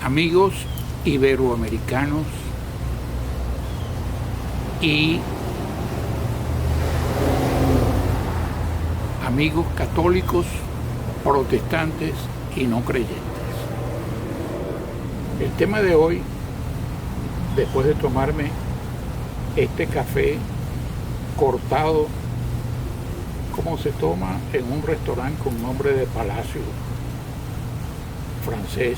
amigos iberoamericanos y amigos católicos, protestantes y no creyentes. El tema de hoy, después de tomarme este café cortado, como se toma en un restaurante con nombre de Palacio francés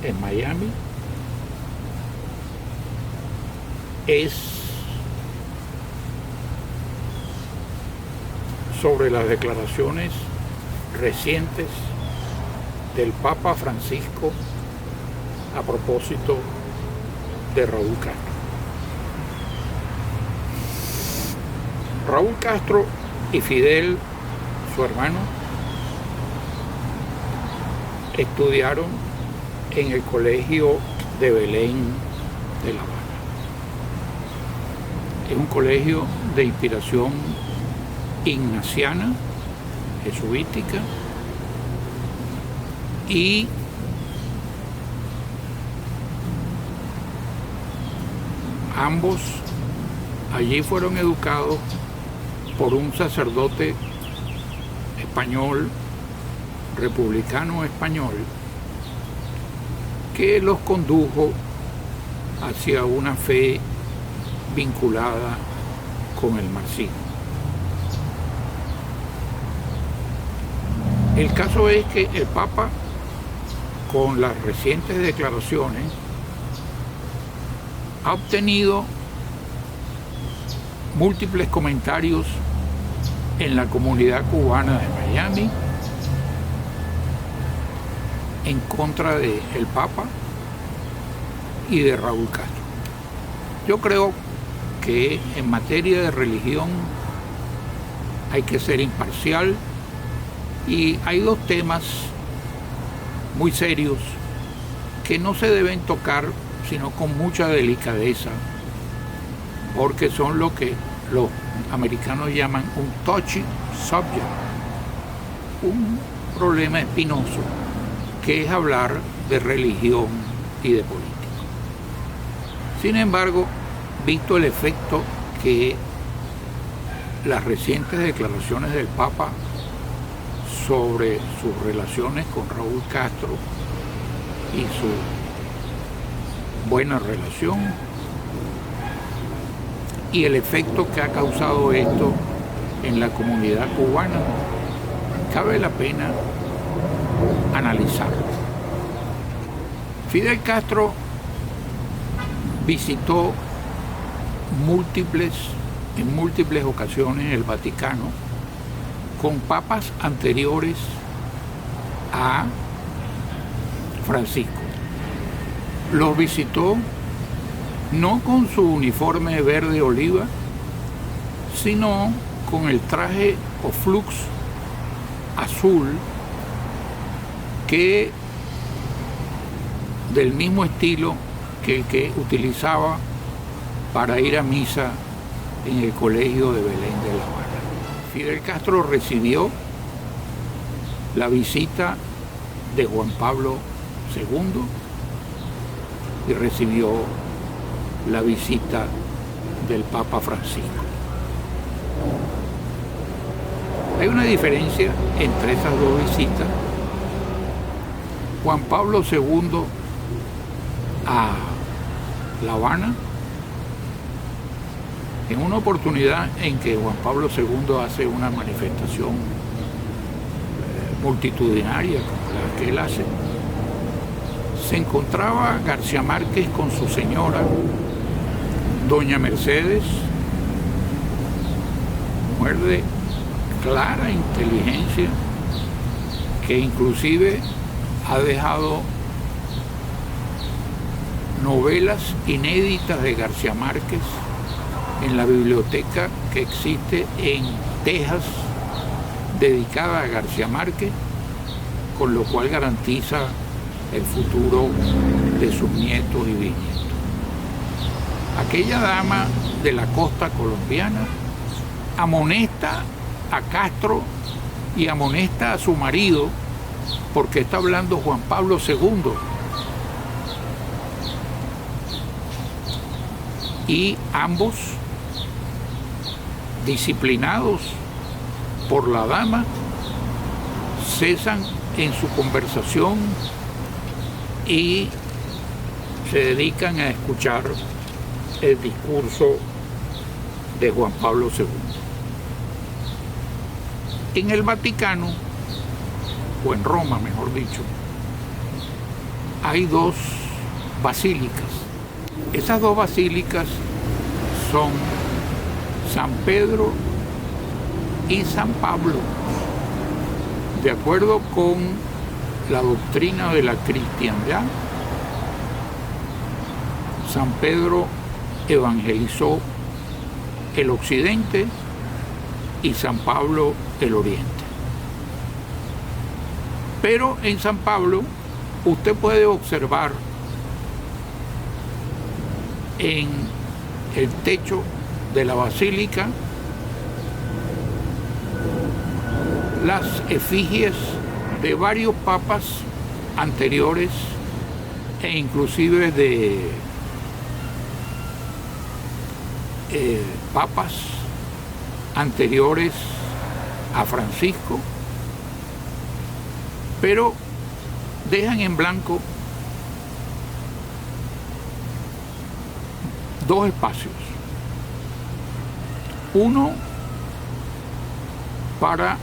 en Miami, es sobre las declaraciones recientes del Papa Francisco a propósito de Raúl Castro. Raúl Castro y Fidel, su hermano, estudiaron en el colegio de Belén de La Habana. Es un colegio de inspiración ignaciana, jesuítica, y ambos allí fueron educados por un sacerdote español, republicano español, que los condujo hacia una fe vinculada con el marxismo. El caso es que el Papa, con las recientes declaraciones, ha obtenido múltiples comentarios en la comunidad cubana de Miami en contra del Papa y de Raúl Castro. Yo creo que en materia de religión hay que ser imparcial y hay dos temas muy serios que no se deben tocar sino con mucha delicadeza, porque son lo que los americanos llaman un touchy subject, un problema espinoso, que es hablar de religión y de política. Sin embargo, visto el efecto que las recientes declaraciones del Papa sobre sus relaciones con Raúl Castro y su buena relación, y el efecto que ha causado esto en la comunidad cubana, cabe la pena analizarlo. Fidel Castro visitó en múltiples ocasiones el Vaticano con papas anteriores a Francisco. Los visitó no con su uniforme verde oliva, sino con el traje o flux azul, que del mismo estilo que el que utilizaba para ir a misa en el colegio de Belén de La Habana. Fidel Castro recibió la visita de Juan Pablo II y recibió la visita del Papa Francisco. Hay una diferencia entre esas dos visitas. Juan Pablo II a La Habana, en una oportunidad en que Juan Pablo II hace una manifestación multitudinaria como la que él hace, se encontraba García Márquez con su señora, doña Mercedes, mujer de clara inteligencia, que inclusive ha dejado novelas inéditas de García Márquez en la biblioteca que existe en Texas dedicada a García Márquez, con lo cual garantiza el futuro de sus nietos y bisnietos. Aquella dama de la costa colombiana amonesta a Castro y amonesta a su marido porque está hablando Juan Pablo II, y ambos, disciplinados por la dama, cesan en su conversación y se dedican a escuchar el discurso de Juan Pablo II. En el Vaticano, o en Roma mejor dicho, hay dos basílicas. Esas dos basílicas son San Pedro y San Pablo. De acuerdo con la doctrina de la cristiandad, San Pedro evangelizó el occidente y San Pablo el oriente. Pero en San Pablo usted puede observar en el techo de la basílica las efigies de varios papas anteriores e inclusive de papas anteriores a Francisco, pero dejan en blanco dos espacios. Uno para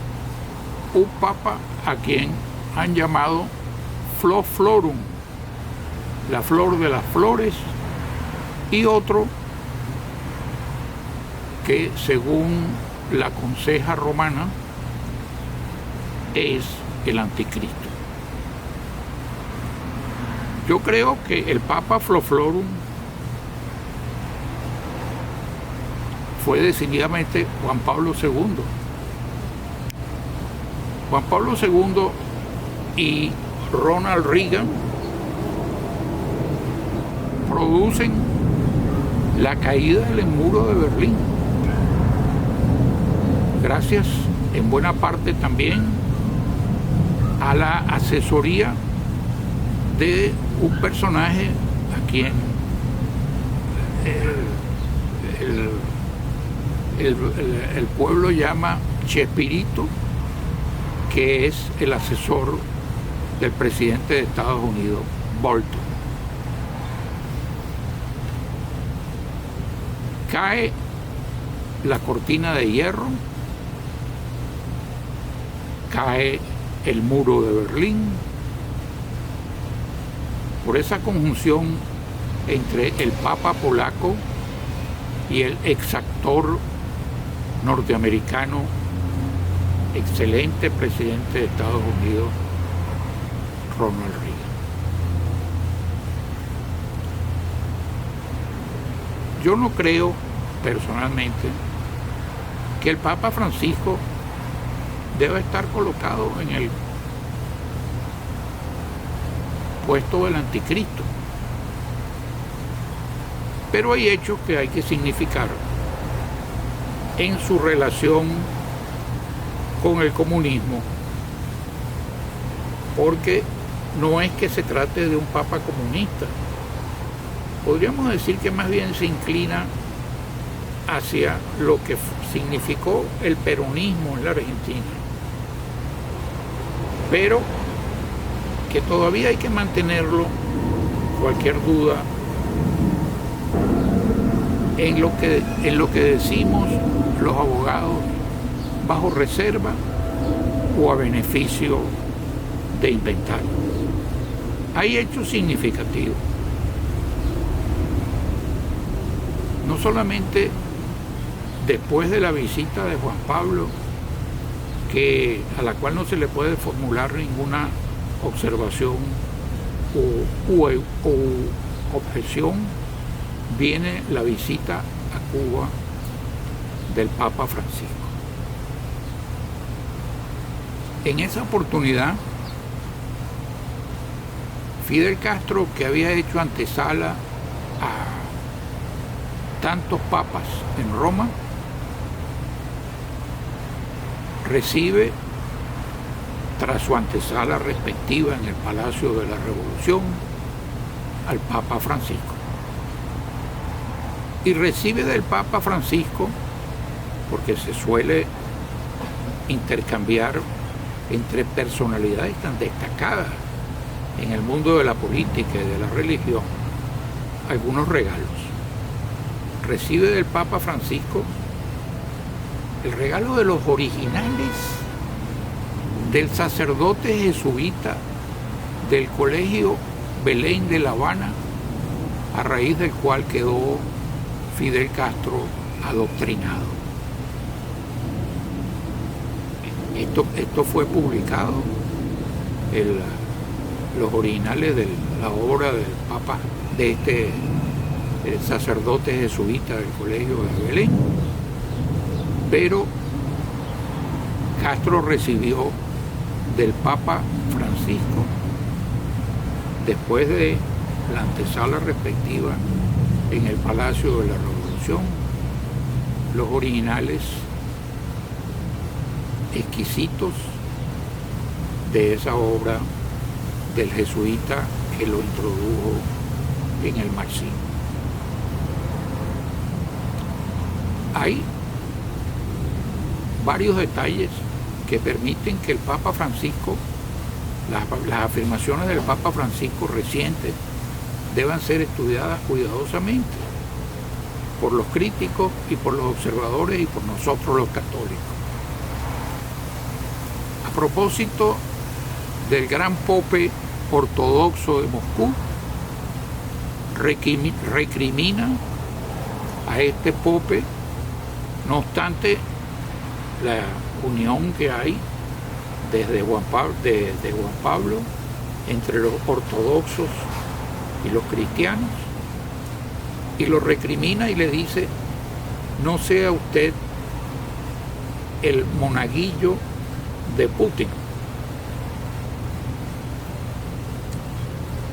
un papa a quien han llamado Flor Florum, la flor de las flores, y otro que según la conseja romana es el anticristo. Yo creo que el Papa Flor Florum fue decididamente Juan Pablo II. Juan Pablo II y Ronald Reagan producen la caída del muro de Berlín, gracias en buena parte también a la asesoría de un personaje a quien el pueblo llama Chespirito, que es el asesor del presidente de Estados Unidos, Bolton. Cae la cortina de hierro, cae el muro de Berlín, por esa conjunción entre el Papa polaco y el exactor norteamericano, excelente presidente de Estados Unidos, Ronald Reagan. Yo no creo personalmente que el Papa Francisco debe estar colocado en el puesto del anticristo, pero hay hechos que hay que significar en su relación con el comunismo, porque no es que se trate de un papa comunista. Podríamos decir que más bien se inclina hacia lo que significó el peronismo en la Argentina, pero que todavía hay que mantenerlo, cualquier duda, en lo que decimos los abogados, bajo reserva o a beneficio de inventario. Hay hechos significativos. No solamente después de la visita de Juan Pablo, a la cual no se le puede formular ninguna observación u objeción, viene la visita a Cuba del Papa Francisco. En esa oportunidad, Fidel Castro, que había hecho antesala a tantos papas en Roma, recibe, tras su antesala respectiva en el Palacio de la Revolución, al Papa Francisco. y recibe del Papa Francisco, porque se suele intercambiar entre personalidades tan destacadas en el mundo de la política y de la religión, algunos regalos. Recibe del Papa Francisco el regalo de los originales del sacerdote jesuita del Colegio Belén de La Habana, a raíz del cual quedó Fidel Castro adoctrinado. Esto fue publicado, los originales de la obra del Papa, de el sacerdote jesuita del Colegio de Belén, pero Castro recibió del Papa Francisco, después de la antesala respectiva en el Palacio de la Revolución, los originales exquisitos de esa obra del jesuita que lo introdujo en el marxismo. Hay varios detalles que permiten que el Papa Francisco, las afirmaciones del Papa Francisco recientes, deban ser estudiadas cuidadosamente por los críticos y por los observadores y por nosotros los católicos. A propósito del gran pope ortodoxo de Moscú, recrimina a este pope, no obstante la unión que hay desde Juan Pablo entre los ortodoxos y los cristianos, y lo recrimina y le dice: no sea usted el monaguillo de Putin.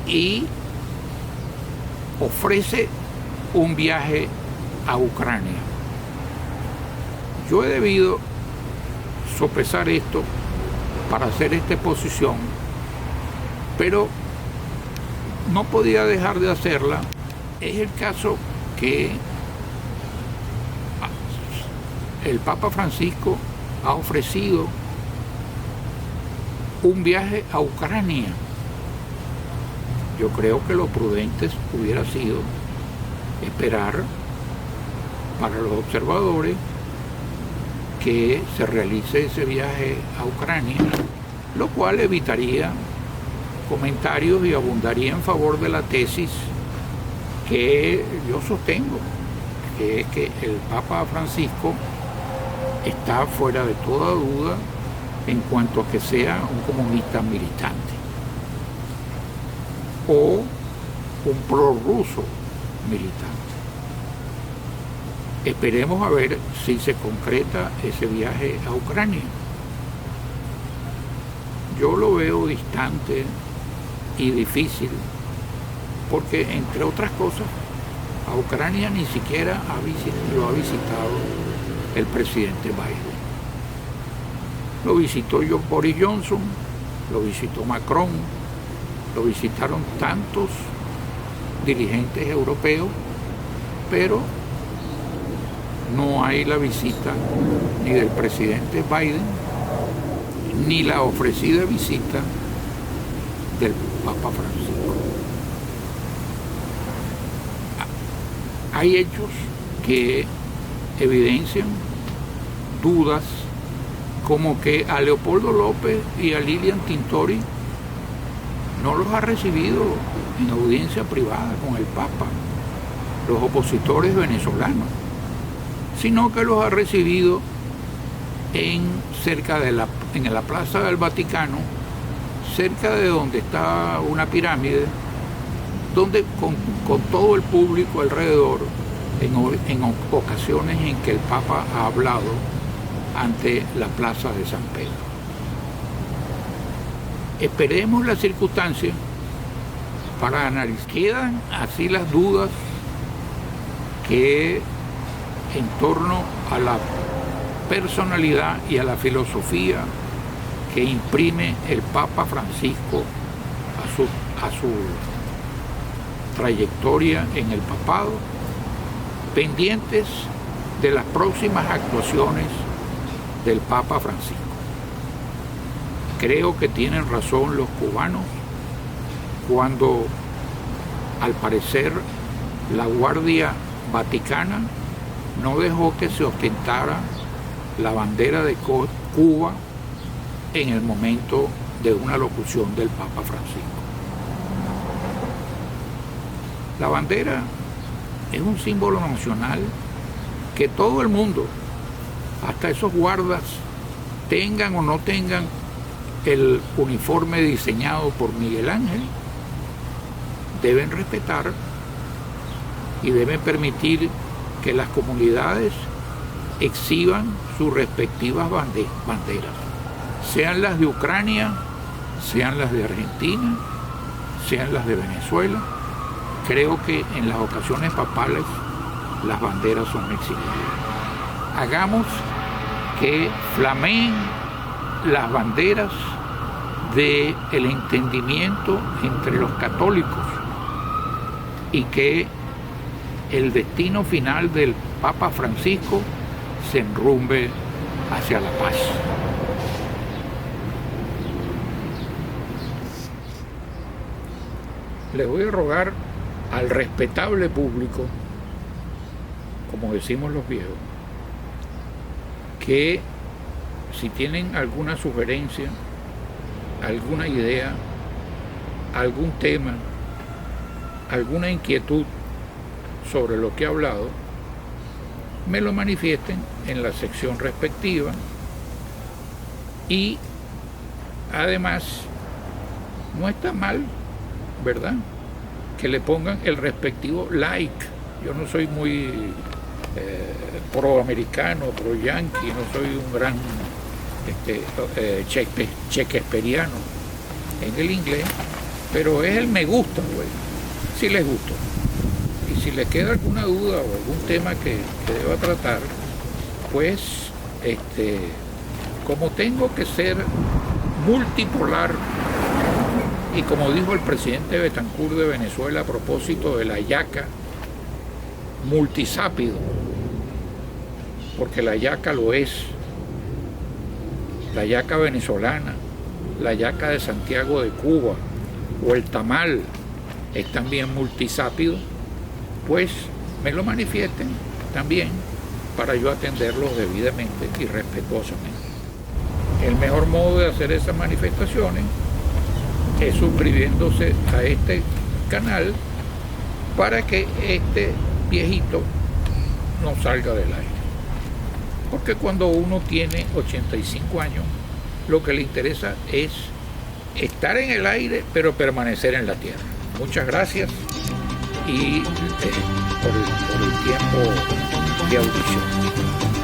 Y ofrece un viaje a Ucrania. Yo he debido sopesar esto para hacer esta exposición, pero no podía dejar de hacerla. Es el caso que el Papa Francisco ha ofrecido un viaje a Ucrania. Yo creo que lo prudente hubiera sido esperar para los observadores que se realice ese viaje a Ucrania, lo cual evitaría comentarios y abundaría en favor de la tesis que yo sostengo, que es que el Papa Francisco está fuera de toda duda en cuanto a que sea un comunista militante o un prorruso militante. Esperemos a ver si se concreta ese viaje a Ucrania. Yo lo veo distante y difícil porque, entre otras cosas, a Ucrania ni siquiera lo ha visitado el presidente Biden. Lo visitó Boris Johnson, lo visitó Macron, lo visitaron tantos dirigentes europeos, pero no hay la visita ni del presidente Biden ni la ofrecida visita del Papa Francisco. Hay hechos que evidencian dudas, como que a Leopoldo López y a Lilian Tintori no los ha recibido en audiencia privada con el Papa, los opositores venezolanos, sino que los ha recibido en la Plaza del Vaticano, cerca de donde está una pirámide, donde con todo el público alrededor, en ocasiones en que el Papa ha hablado ante la Plaza de San Pedro. Esperemos las circunstancias para analizar. Quedan así las dudas que en torno a la personalidad y a la filosofía que imprime el Papa Francisco a su trayectoria en el papado, pendientes de las próximas actuaciones del Papa Francisco. Creo que tienen razón los cubanos cuando, al parecer, la Guardia Vaticana no dejó que se ostentara la bandera de Cuba en el momento de una locución del Papa Francisco. La bandera es un símbolo nacional que todo el mundo, hasta esos guardas, tengan o no tengan el uniforme diseñado por Miguel Ángel, deben respetar y deben permitir que las comunidades exhiban sus respectivas banderas, sean las de Ucrania, sean las de Argentina, sean las de Venezuela. Creo que en las ocasiones papales las banderas son exhibidas. Hagamos que flameen las banderas del entendimiento entre los católicos y que el destino final del Papa Francisco se enrumbe hacia la paz. Les voy a rogar al respetable público, como decimos los viejos, que si tienen alguna sugerencia, alguna idea, algún tema, alguna inquietud sobre lo que he hablado, me lo manifiesten en la sección respectiva y además no está mal, ¿verdad?, que le pongan el respectivo like. Yo no soy muy pro-americano, pro-yankee, no soy un gran shakespeariano en el inglés, pero es el me gusta, güey, si les gustó. Y si les queda alguna duda o algún tema que deba tratar, pues como tengo que ser multipolar, y como dijo el presidente Betancur de Venezuela a propósito de la yaca, multisápido, porque la yaca lo es, la yaca venezolana, la yaca de Santiago de Cuba o el tamal es también multisápido, pues me lo manifiesten también para yo atenderlos debidamente y respetuosamente. El mejor modo de hacer esas manifestaciones es suscribiéndose a este canal para que este viejito no salga del aire. Porque cuando uno tiene 85 años, lo que le interesa es estar en el aire, pero permanecer en la tierra. Muchas gracias y por el tiempo de audición.